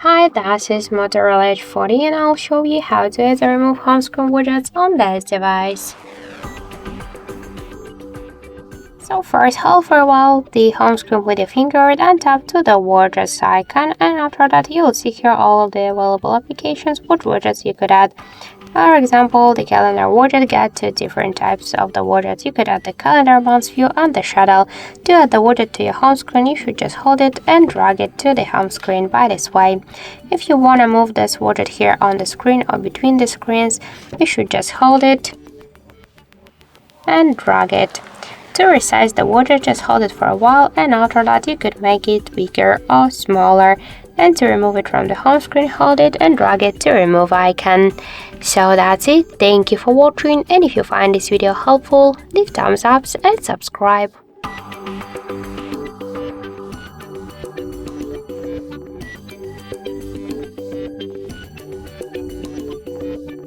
Hi, this is MOTOROLA Edge 40 and I'll show you how to add and remove home screen widgets on this device. So first, hold for a while the home screen with your finger and tap to the widgets icon, and after that you'll see here all of the available applications with widgets you could add. For example, the calendar widget get two different types of the widgets. You could add the calendar bounce view and the shadow. To add the widget to your home screen, you should just hold it and drag it to the home screen by this way. If you want to move this widget here on the screen or between the screens, you should just hold it and drag it. To resize the widget, just hold it for a while, and after that you could make it bigger or smaller. And to remove it from the home screen, hold it and drag it to remove icon. So that's it. Thank you for watching, and if you find this video helpful, leave thumbs up and subscribe.